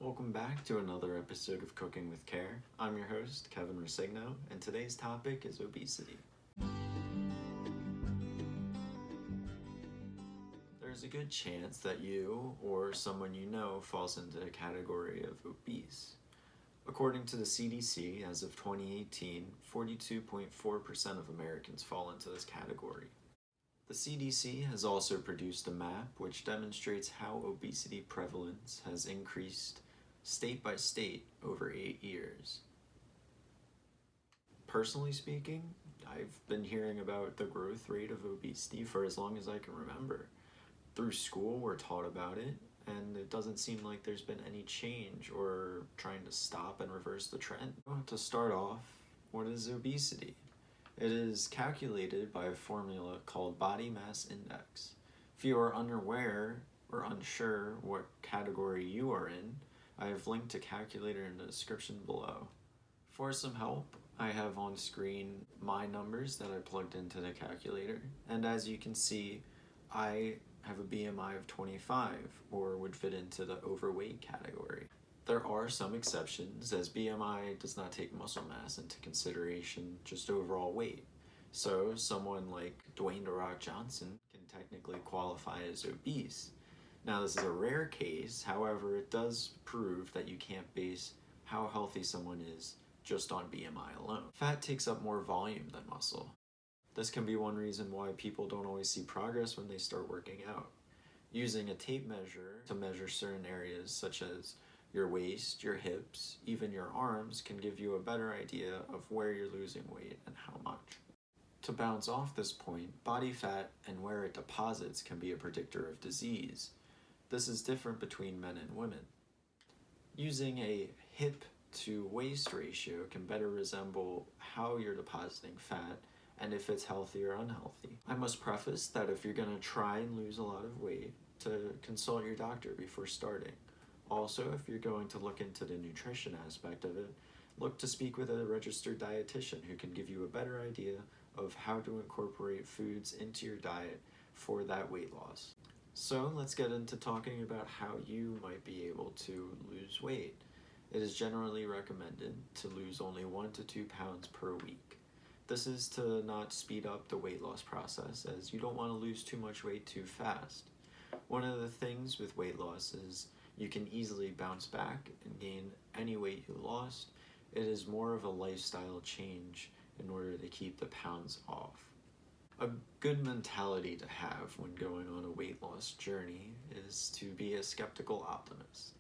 Welcome back to another episode of Cooking with Care. I'm your host, Kevin Resigno, and today's topic is obesity. There's a good chance that you or someone you know falls into the category of obese. According to the CDC, as of 2018, 42.4% of Americans fall into this category. The CDC has also produced a map which demonstrates how obesity prevalence has increased state by state over 8 years. Personally speaking, I've been hearing about the growth rate of obesity for as long as I can remember. Through school, we're taught about it, and it doesn't seem like there's been any change or trying to stop and reverse the trend. To start off, what is obesity? It is calculated by a formula called body mass index. If you are unaware or unsure what category you are in, I have linked a calculator in the description below. For some help, I have on screen my numbers that I plugged into the calculator, and as you can see, I have a BMI of 25, or would fit into the overweight category. There are some exceptions, as BMI does not take muscle mass into consideration, just overall weight. So someone like Dwayne "The Rock" Johnson can technically qualify as obese. Now this is a rare case, however it does prove that you can't base how healthy someone is just on BMI alone. Fat takes up more volume than muscle. This can be one reason why people don't always see progress when they start working out. Using a tape measure to measure certain areas such as your waist, your hips, even your arms can give you a better idea of where you're losing weight and how much. To bounce off this point, body fat and where it deposits can be a predictor of disease. This is different between men and women. Using a hip to waist ratio can better resemble how you're depositing fat and if it's healthy or unhealthy. I must preface that if you're going to try and lose a lot of weight, to consult your doctor before starting. Also, if you're going to look into the nutrition aspect of it, look to speak with a registered dietitian who can give you a better idea of how to incorporate foods into your diet for that weight loss. So let's get into talking about how you might be able to lose weight. It is generally recommended to lose only 1 to 2 pounds per week. This is to not speed up the weight loss process, as you don't want to lose too much weight too fast. One of the things with weight loss is you can easily bounce back and gain any weight you lost. It is more of a lifestyle change in order to keep the pounds off. A good mentality to have when going on a weight loss journey is to be a skeptical optimist.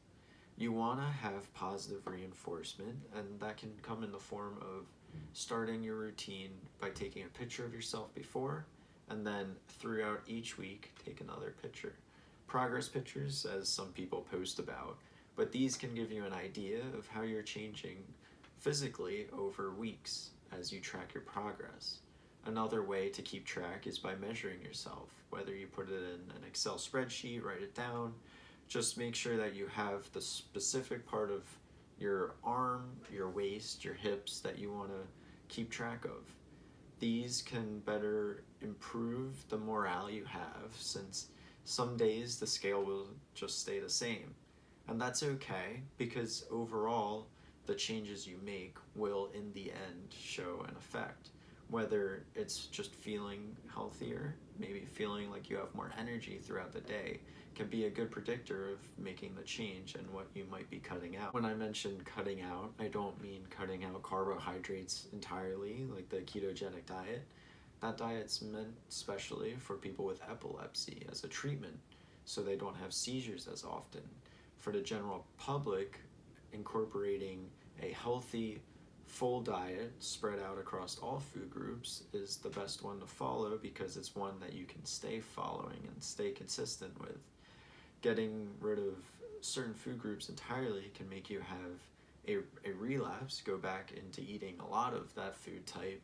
You want to have positive reinforcement, and that can come in the form of starting your routine by taking a picture of yourself before, and then throughout each week, take another picture. Progress pictures, as some people post about, but these can give you an idea of how you're changing physically over weeks as you track your progress. Another way to keep track is by measuring yourself, whether you put it in an Excel spreadsheet, write it down. Just make sure that you have the specific part of your arm, your waist, your hips that you want to keep track of. These can better improve the morale you have, since some days the scale will just stay the same. And that's okay, because overall the changes you make will in the end show an effect. Whether it's just feeling healthier, maybe feeling like you have more energy throughout the day, can be a good predictor of making the change and what you might be cutting out. When I mention cutting out, I don't mean cutting out carbohydrates entirely, like the ketogenic diet. That diet's meant especially for people with epilepsy as a treatment, so they don't have seizures as often. For the general public, incorporating a healthy, full diet spread out across all food groups is the best one to follow, because it's one that you can stay following and stay consistent with. Getting rid of certain food groups entirely can make you have a relapse, go back into eating a lot of that food type,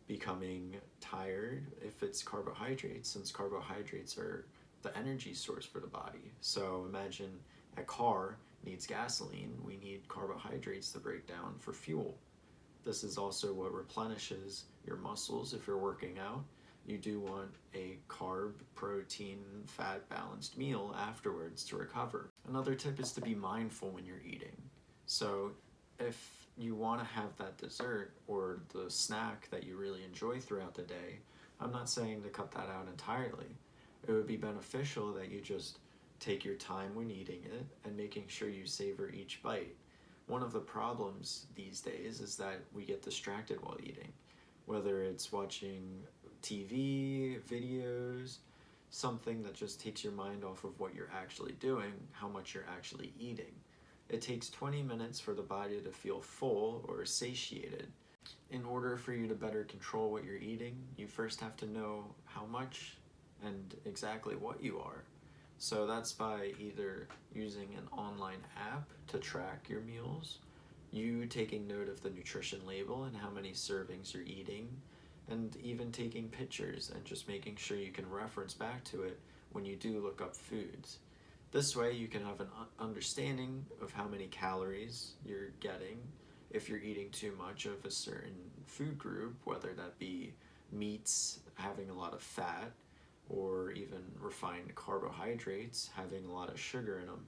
becoming tired if it's carbohydrates, since carbohydrates are the energy source for the body. So imagine a car needs gasoline, we need carbohydrates to break down for fuel. This is also what replenishes your muscles if you're working out. You do want a carb, protein, fat balanced meal afterwards to recover. Another tip is to be mindful when you're eating. So if you want to have that dessert or the snack that you really enjoy throughout the day, I'm not saying to cut that out entirely. It would be beneficial that you just take your time when eating it and making sure you savor each bite. One of the problems these days is that we get distracted while eating, whether it's watching TV, videos, something that just takes your mind off of what you're actually doing, how much you're actually eating. It takes 20 minutes for the body to feel full or satiated. In order for you to better control what you're eating, you first have to know how much and exactly what you are. So that's by either using an online app to track your meals, you taking note of the nutrition label and how many servings you're eating, and even taking pictures and just making sure you can reference back to it when you do look up foods. This way you can have an understanding of how many calories you're getting if you're eating too much of a certain food group, whether that be meats having a lot of fat or even refined carbohydrates having a lot of sugar in them.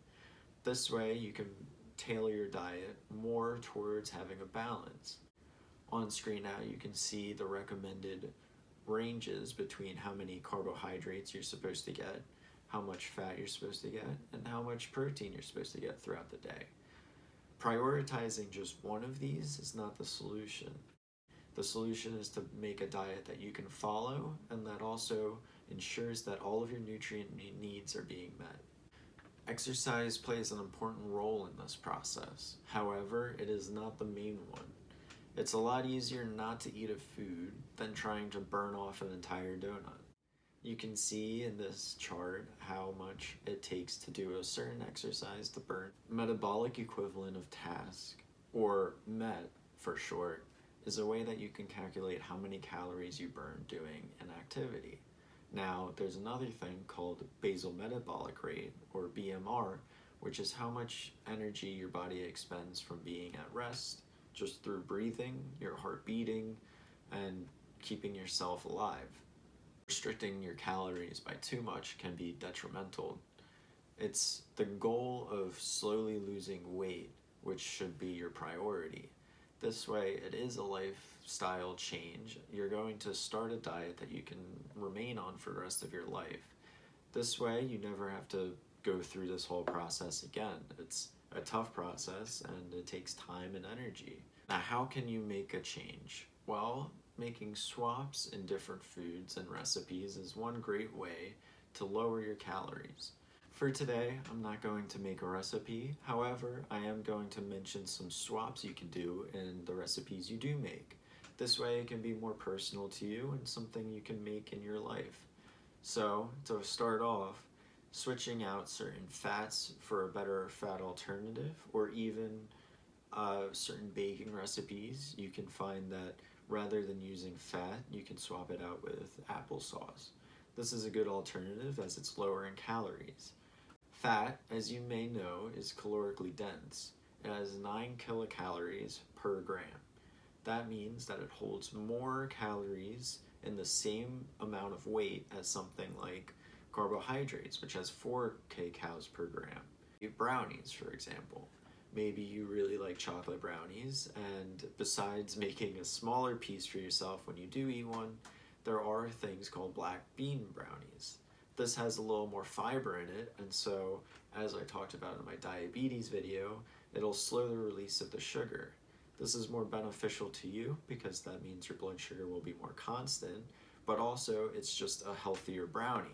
This way you can tailor your diet more towards having a balance. On screen now you can see the recommended ranges between how many carbohydrates you're supposed to get, how much fat you're supposed to get, and how much protein you're supposed to get throughout the day. Prioritizing just one of these is not the solution. The solution is to make a diet that you can follow and that also ensures that all of your nutrient needs are being met. Exercise plays an important role in this process. However, it is not the main one. It's a lot easier not to eat a food than trying to burn off an entire donut. You can see in this chart how much it takes to do a certain exercise to burn. Metabolic equivalent of task, or MET for short, is a way that you can calculate how many calories you burn doing an activity. Now, there's another thing called basal metabolic rate, or BMR, which is how much energy your body expends from being at rest, just through breathing, your heart beating, and keeping yourself alive. Restricting your calories by too much can be detrimental. It's the goal of slowly losing weight, which should be your priority. This way, it is a lifestyle change. You're going to start a diet that you can remain on for the rest of your life. This way, you never have to go through this whole process again. It's a tough process and it takes time and energy. Now, how can you make a change? Well, making swaps in different foods and recipes is one great way to lower your calories. For today, I'm not going to make a recipe. However, I am going to mention some swaps you can do in the recipes you do make. This way it can be more personal to you and something you can make in your life. So, to start off, switching out certain fats for a better fat alternative, or even certain baking recipes, you can find that rather than using fat, you can swap it out with applesauce. This is a good alternative as it's lower in calories. Fat, as you may know, is calorically dense. It has 9 kilocalories per gram. That means that it holds more calories in the same amount of weight as something like carbohydrates, which has 4 kcals per gram. Brownies, for example. Maybe you really like chocolate brownies, and besides making a smaller piece for yourself when you do eat one, there are things called black bean brownies. This has a little more fiber in it, and so, as I talked about in my diabetes video, it'll slow the release of the sugar. This is more beneficial to you because that means your blood sugar will be more constant, but also it's just a healthier brownie.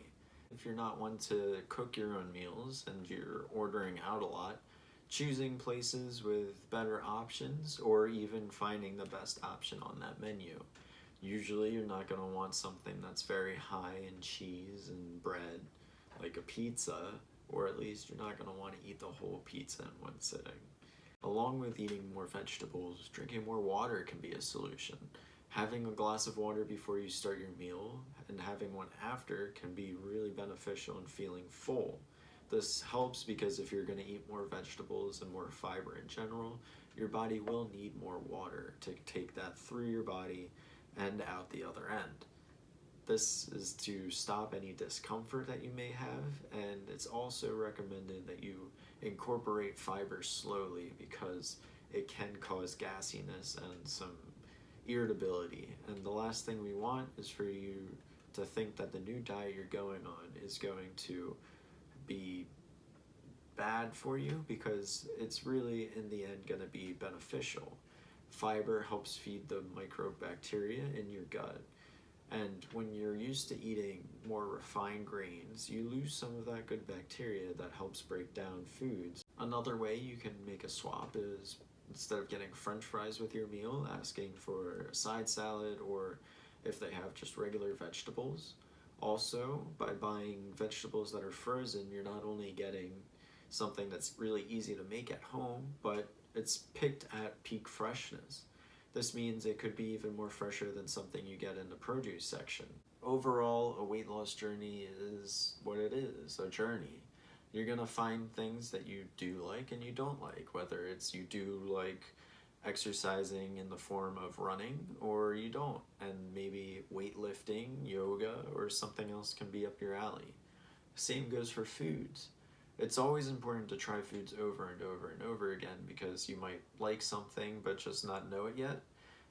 If you're not one to cook your own meals and you're ordering out a lot, choosing places with better options or even finding the best option on that menu. Usually you're not going to want something that's very high in cheese and bread, like a pizza, or at least you're not going to want to eat the whole pizza in one sitting. Along with eating more vegetables, drinking more water can be a solution. Having a glass of water before you start your meal and having one after can be really beneficial in feeling full. This helps because if you're going to eat more vegetables and more fiber in general, your body will need more water to take that through your body and out the other end. This is to stop any discomfort that you may have, and it's also recommended that you incorporate fiber slowly because it can cause gassiness and some irritability. And the last thing we want is for you to think that the new diet you're going on is going to be bad for you, because it's really in the end going to be beneficial. Fiber helps feed the microbacteria in your gut. And when you're used to eating more refined grains, you lose some of that good bacteria that helps break down foods. Another way you can make a swap is, instead of getting French fries with your meal, asking for a side salad, or if they have just regular vegetables. Also, by buying vegetables that are frozen, you're not only getting something that's really easy to make at home, but it's picked at peak freshness. This means it could be even more fresher than something you get in the produce section. Overall, a weight loss journey is what it is, a journey. You're gonna find things that you do like and you don't like, whether it's you do like exercising in the form of running or you don't, and maybe weightlifting, yoga, or something else can be up your alley. Same goes for foods. It's always important to try foods over and over and over again, because you might like something but just not know it yet.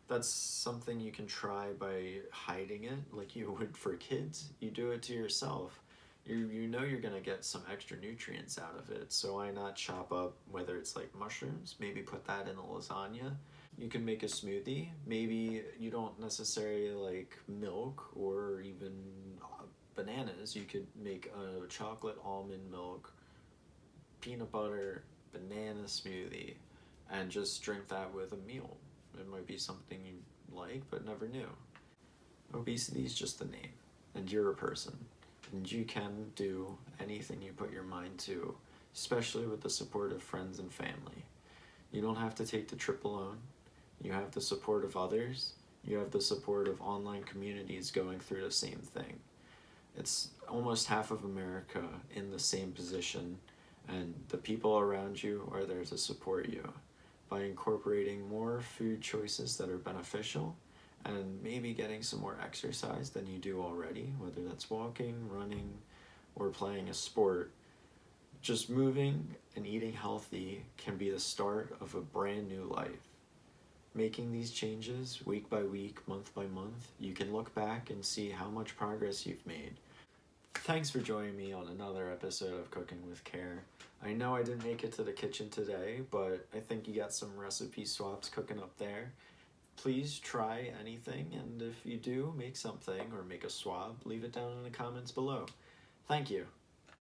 That's something you can try by hiding it like you would for kids. You do it to yourself. You know you're gonna get some extra nutrients out of it, so why not chop up, whether it's like mushrooms, maybe put that in a lasagna. You can make a smoothie. Maybe you don't necessarily like milk or even bananas. You could make a chocolate almond milk, peanut butter, banana smoothie, and just drink that with a meal. It might be something you like but never knew. Obesity is just a name, and you're a person, and you can do anything you put your mind to, especially with the support of friends and family. You don't have to take the trip alone. You have the support of others. You have the support of online communities going through the same thing. It's almost half of America in the same position, and the people around you are there to support you. By incorporating more food choices that are beneficial, and maybe getting some more exercise than you do already, whether that's walking, running, or playing a sport, just moving and eating healthy can be the start of a brand new life. Making these changes week by week, month by month, you can look back and see how much progress you've made. Thanks for joining me on another episode of Cooking with Care. I know I didn't make it to the kitchen today, but I think you got some recipe swaps cooking up there. Please try anything, and if you do make something or make a swap, leave it down in the comments below. Thank you.